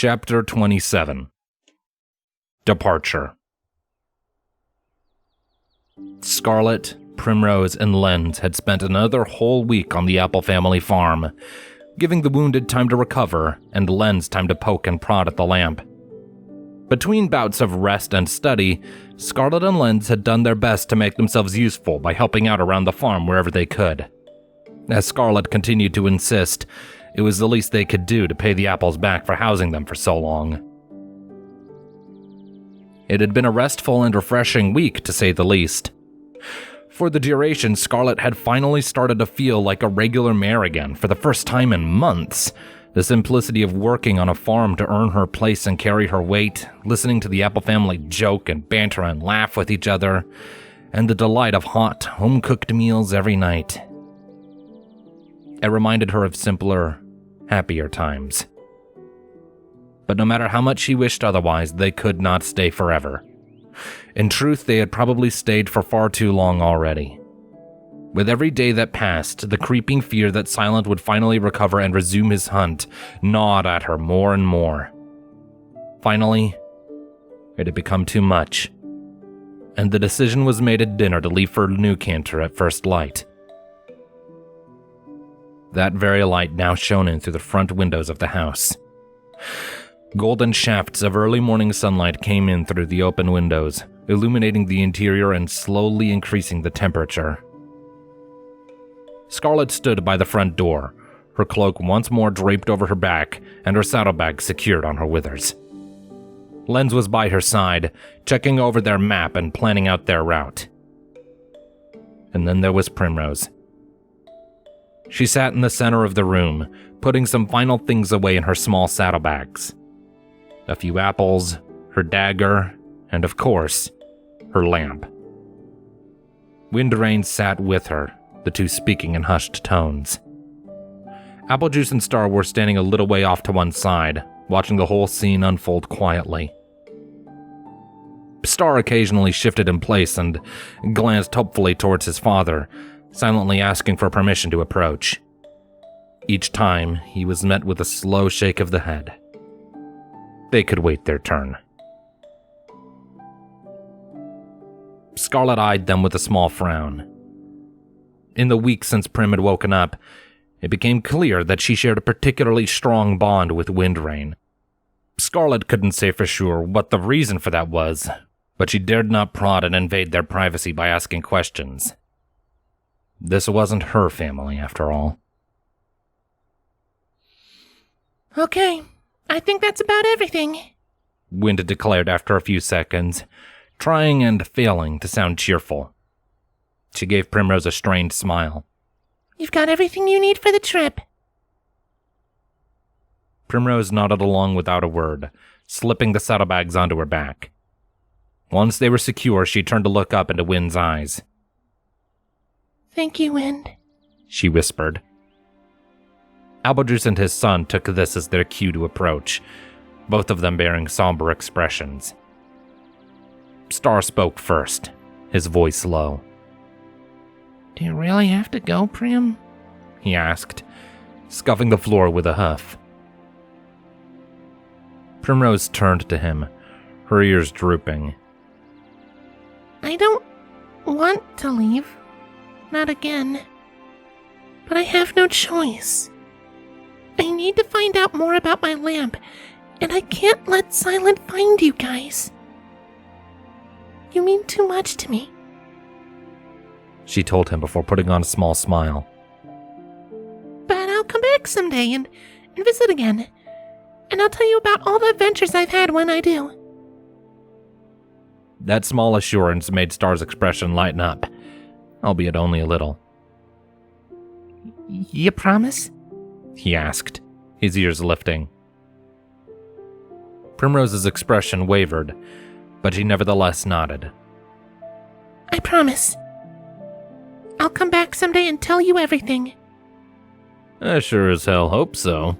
Chapter 27. Departure. Scarlet, Primrose, and Lens had spent another whole week on the Apple family farm, giving the wounded time to recover and Lens time to poke and prod at the lamp. Between bouts of rest and study, Scarlet and Lens had done their best to make themselves useful by helping out around the farm wherever they could. As Scarlet continued to insist, it was the least they could do to pay the Apples back for housing them for so long. It had been a restful and refreshing week, to say the least. For the duration, Scarlet had finally started to feel like a regular mare again for the first time in months. The simplicity of working on a farm to earn her place and carry her weight, listening to the Apple family joke and banter and laugh with each other, and the delight of hot, home-cooked meals every night. It reminded her of simpler, happier times. But no matter how much she wished otherwise, they could not stay forever. In truth, they had probably stayed for far too long already. With every day that passed, the creeping fear that Silent would finally recover and resume his hunt gnawed at her more and more. Finally, it had become too much, and the decision was made at dinner to leave for Newcanter at first light. That very light now shone in through the front windows of the house. Golden shafts of early morning sunlight came in through the open windows, illuminating the interior and slowly increasing the temperature. Scarlet stood by the front door, her cloak once more draped over her back and her saddlebag secured on her withers. Lens was by her side, checking over their map and planning out their route. And then there was Primrose. She sat in the center of the room, putting some final things away in her small saddlebags. A few apples, her dagger, and of course, her lamp. Windrain sat with her, the two speaking in hushed tones. Applejuice and Star were standing a little way off to one side, watching the whole scene unfold quietly. Star occasionally shifted in place and glanced hopefully towards his father, silently asking for permission to approach. Each time, he was met with a slow shake of the head. They could wait their turn. Scarlet eyed them with a small frown. In the week since Prim had woken up, it became clear that she shared a particularly strong bond with Windrain. Scarlet couldn't say for sure what the reason for that was, but she dared not prod and invade their privacy by asking questions. This wasn't her family, after all. Okay, I think that's about everything, Wind declared after a few seconds, trying and failing to sound cheerful. She gave Primrose a strained smile. You've got everything you need for the trip. Primrose nodded along without a word, slipping the saddlebags onto her back. Once they were secure, she turned to look up into Wind's eyes. Thank you, Wind, she whispered. Applejuice and his son took this as their cue to approach, both of them bearing somber expressions. Star spoke first, his voice low. Do you really have to go, Prim? He asked, scuffing the floor with a huff. Primrose turned to him, her ears drooping. I don't want to leave. Not again. But I have no choice. I need to find out more about my lamp, and I can't let Silent find you guys. You mean too much to me, she told him before putting on a small smile. But I'll come back someday and visit again, and I'll tell you about all the adventures I've had when I do. That small assurance made Star's expression lighten up, albeit only a little. You promise? He asked, his ears lifting. Primrose's expression wavered, but she nevertheless nodded. I promise. I'll come back someday and tell you everything. I sure as hell hope so,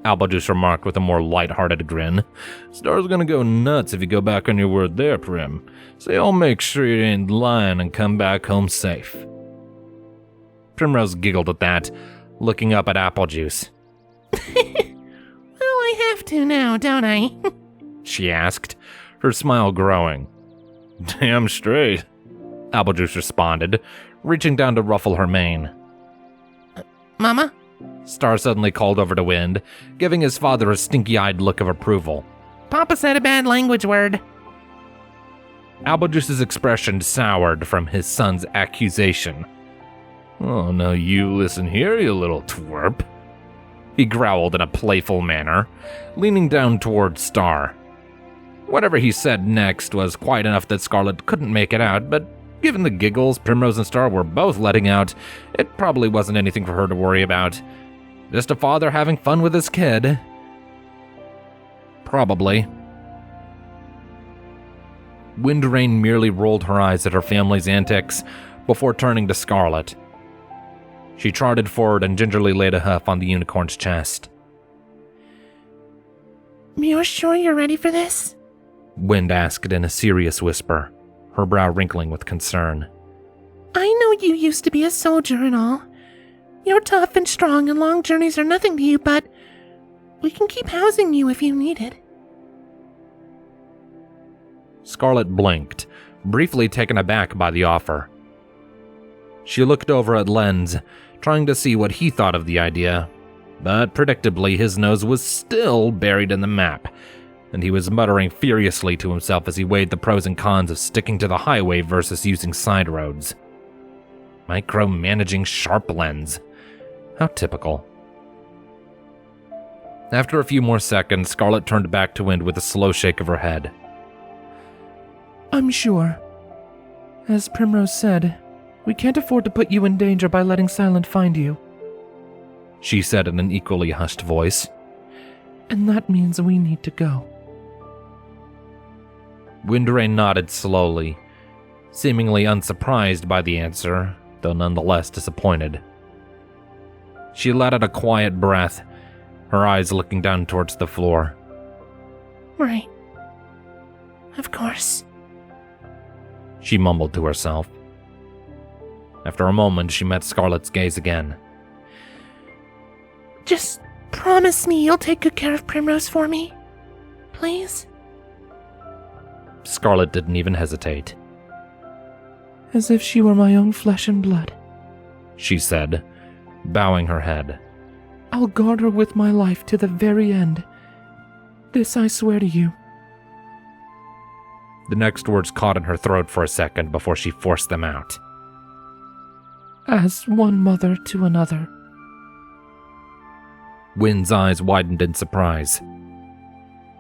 Applejuice remarked with a more light-hearted grin. Star's gonna go nuts if you go back on your word there, Prim. So y'all make sure you ain't lying and come back home safe. Primrose giggled at that, looking up at Applejuice. Well, I have to now, don't I? She asked, her smile growing. Damn straight, Applejuice responded, reaching down to ruffle her mane. Mama? Star suddenly called over to Wind, giving his father a stinky-eyed look of approval. Papa said a bad language word. Applejuice's expression soured from his son's accusation. Oh, now you listen here, you little twerp. He growled in a playful manner, leaning down toward Star. Whatever he said next was quite enough that Scarlet couldn't make it out, but given the giggles Primrose and Star were both letting out, it probably wasn't anything for her to worry about. Just a father having fun with his kid. Probably. Windrain merely rolled her eyes at her family's antics before turning to Scarlet. She trotted forward and gingerly laid a hoof on the unicorn's chest. You're sure you're ready for this? Wind asked in a serious whisper, her brow wrinkling with concern. I know you used to be a soldier and all. You're tough and strong and long journeys are nothing to you, but we can keep housing you if you need it. Scarlet blinked, briefly taken aback by the offer. She looked over at Lens, trying to see what he thought of the idea, but predictably his nose was still buried in the map, and he was muttering furiously to himself as he weighed the pros and cons of sticking to the highway versus using side roads. Micromanaging sharp Lens. How typical. After a few more seconds, Scarlet turned back to Wind with a slow shake of her head. I'm sure. As Primrose said, we can't afford to put you in danger by letting Silent find you, she said in an equally hushed voice. And that means we need to go. Windrain nodded slowly, seemingly unsurprised by the answer, though nonetheless disappointed. She let out a quiet breath, her eyes looking down towards the floor. Right. Of course. She mumbled to herself. After a moment, she met Scarlet's gaze again. Just promise me you'll take good care of Primrose for me. Please? Scarlet didn't even hesitate. As if she were my own flesh and blood, she said, bowing her head. I'll guard her with my life to the very end. This I swear to you. The next words caught in her throat for a second before she forced them out. As one mother to another. Wind's eyes widened in surprise.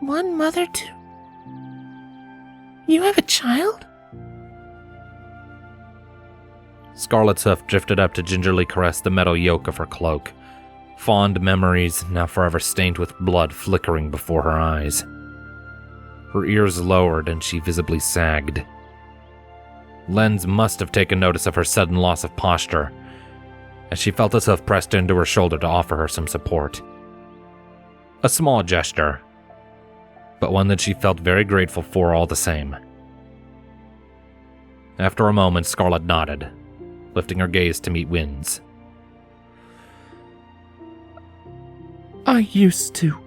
One mother to... You have a child? Scarlet's hoof drifted up to gingerly caress the metal yoke of her cloak, fond memories now forever stained with blood flickering before her eyes. Her ears lowered and she visibly sagged. Lens must have taken notice of her sudden loss of posture, as she felt his hoof pressed into her shoulder to offer her some support. A small gesture, but one that she felt very grateful for all the same. After a moment, Scarlet nodded, lifting her gaze to meet Wind's. I used to.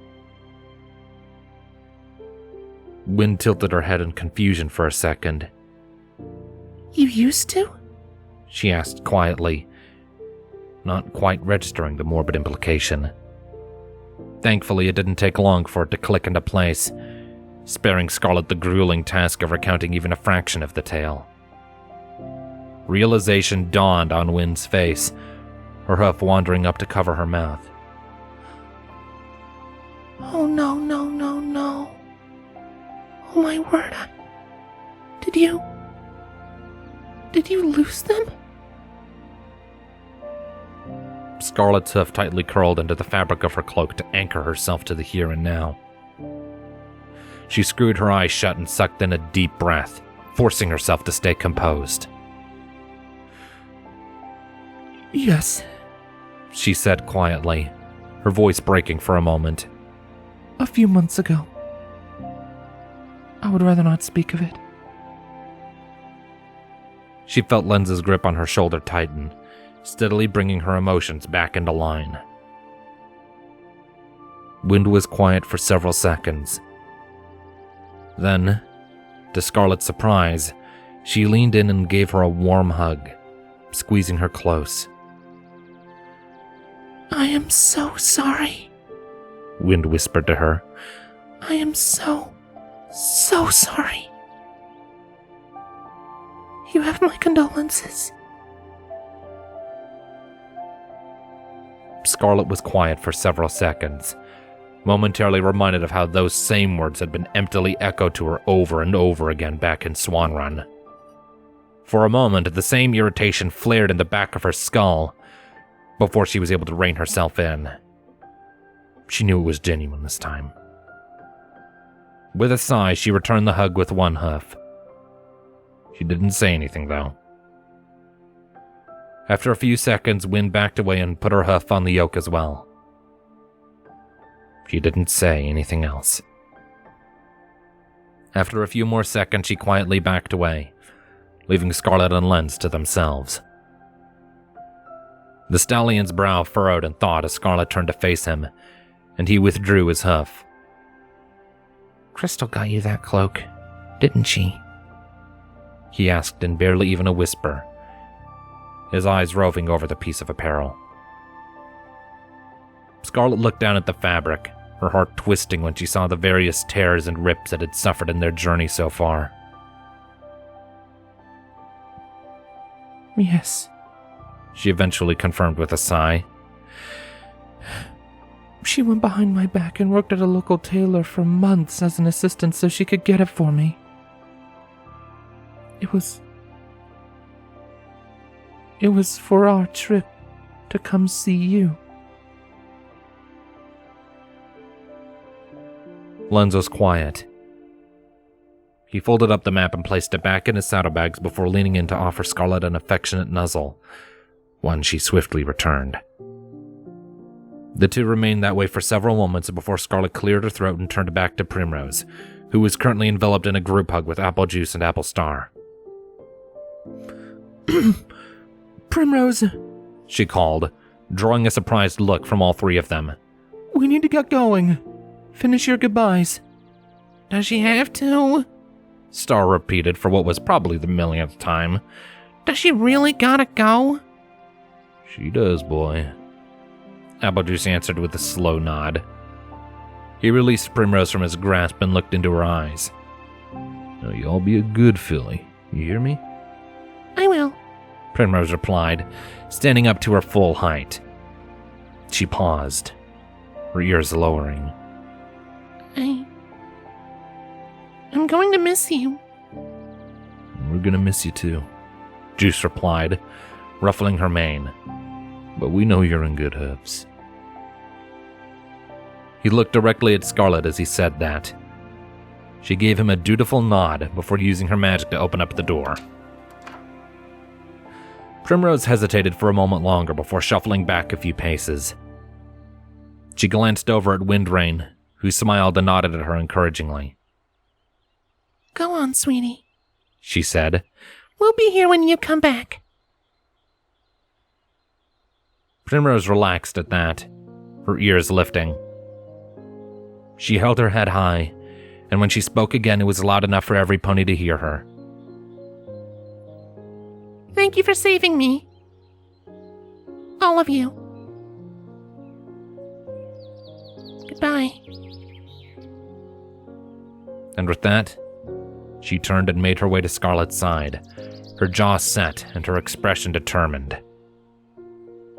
Wind tilted her head in confusion for a second. You used to? She asked quietly, not quite registering the morbid implication. Thankfully, it didn't take long for it to click into place, sparing Scarlet the grueling task of recounting even a fraction of the tale. Realization dawned on Wind's face, her hoof wandering up to cover her mouth. Oh no, no, no, no. Oh my word. Did you lose them? Scarlet's hoof tightly curled into the fabric of her cloak to anchor herself to the here and now. She screwed her eyes shut and sucked in a deep breath, forcing herself to stay composed. Yes, she said quietly, her voice breaking for a moment. A few months ago. I would rather not speak of it. She felt Lens's grip on her shoulder tighten, steadily bringing her emotions back into line. Wind was quiet for several seconds. Then, to Scarlet's surprise, she leaned in and gave her a warm hug, squeezing her close. I am so sorry, Wind whispered to her. I am so sorry. You have my condolences. Scarlet was quiet for several seconds, momentarily reminded of how those same words had been emptily echoed to her over and over again back in Swan Run. For a moment, the same irritation flared in the back of her skull before she was able to rein herself in. She knew it was genuine this time. With a sigh, she returned the hug with one hoof. She didn't say anything, though. After a few seconds, Wind backed away and put her hoof on the yoke as well. She didn't say anything else. After a few more seconds, she quietly backed away, leaving Scarlet and Lens to themselves. The stallion's brow furrowed in thought as Scarlet turned to face him, and he withdrew his hoof. Crystal got you that cloak, didn't she? He asked in barely even a whisper, his eyes roving over the piece of apparel. Scarlet looked down at the fabric, her heart twisting when she saw the various tears and rips it had suffered in their journey so far. Yes, she eventually confirmed with a sigh. She went behind my back and worked at a local tailor for months as an assistant so she could get it for me. It was for our trip to come see you. Lens was quiet. He folded up the map and placed it back in his saddlebags before leaning in to offer Scarlet an affectionate nuzzle, one she swiftly returned. The two remained that way for several moments before Scarlet cleared her throat and turned back to Primrose, who was currently enveloped in a group hug with Apple Juice and Apple Star. Primrose, she called, drawing a surprised look from all three of them. We need to get going. Finish your goodbyes. Does she have to? Star repeated for what was probably the millionth time. Does she really gotta go? She does, boy. Applejuice answered with a slow nod. He released Primrose from his grasp and looked into her eyes. Now you all be a good filly, you hear me? I will, Primrose replied, standing up to her full height. She paused, her ears lowering. I'm going to miss you. We're gonna miss you too, Juice replied, ruffling her mane. But we know you're in good hands. He looked directly at Scarlet as he said that. She gave him a dutiful nod before using her magic to open up the door. Primrose hesitated for a moment longer before shuffling back a few paces. She glanced over at Windrain, who smiled and nodded at her encouragingly. Go on, sweetie, she said. We'll be here when you come back. Primrose relaxed at that, her ears lifting. She held her head high, and when she spoke again, it was loud enough for every pony to hear her. Thank you for saving me. All of you. Goodbye. And with that, she turned and made her way to Scarlet's side, her jaw set and her expression determined.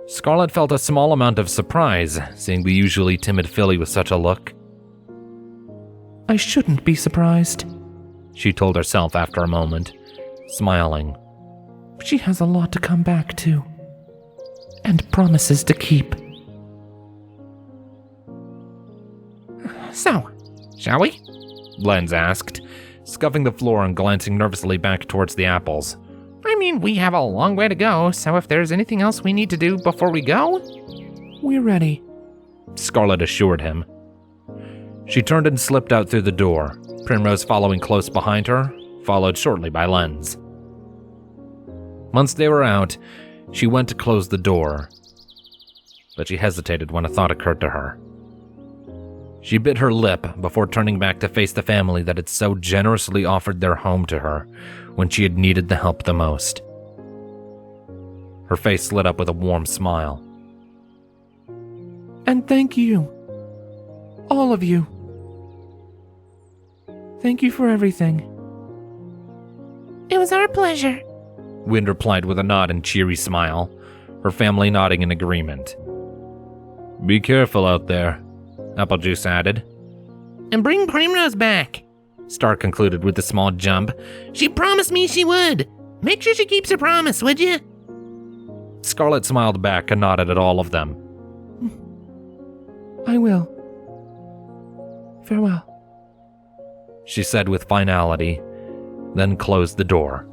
Scarlet felt a small amount of surprise, seeing the usually timid filly with such a look. I shouldn't be surprised, she told herself after a moment, smiling. She has a lot to come back to, and promises to keep. So, shall we? Lens asked, scuffing the floor and glancing nervously back towards the apples. I mean, we have a long way to go, so if there's anything else we need to do before we go... We're ready, Scarlet assured him. She turned and slipped out through the door, Primrose following close behind her, followed shortly by Lens. Once they were out, she went to close the door, but she hesitated when a thought occurred to her. She bit her lip before turning back to face the family that had so generously offered their home to her when she had needed the help the most. Her face lit up with a warm smile. And thank you. All of you. Thank you for everything. It was our pleasure. Wind replied with a nod and cheery smile, her family nodding in agreement. Be careful out there, Applejuice added. And bring Primrose back, Star concluded with a small jump. She promised me she would. Make sure she keeps her promise, would you? Scarlet smiled back and nodded at all of them. I will. Farewell, she said with finality, then closed the door.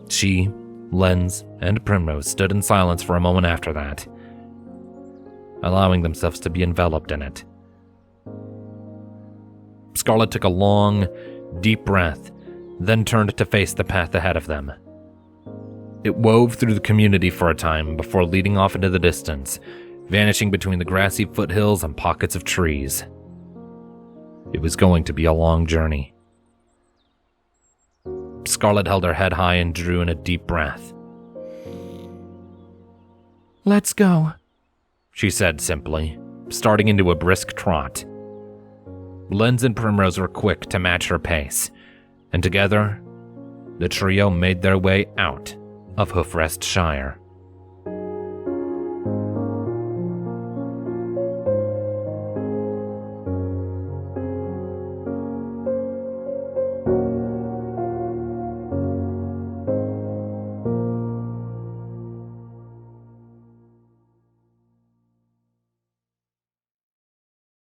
She, Lens, and Primrose stood in silence for a moment after that, allowing themselves to be enveloped in it. Scarlet took a long, deep breath, then turned to face the path ahead of them. It wove through the community for a time before leading off into the distance, vanishing between the grassy foothills and pockets of trees. It was going to be a long journey. Scarlet held her head high and drew in a deep breath. let's go, she said simply, starting into a brisk trot. Lens and Primrose were quick to match her pace, and together, the trio made their way out of Hoofrest Shire.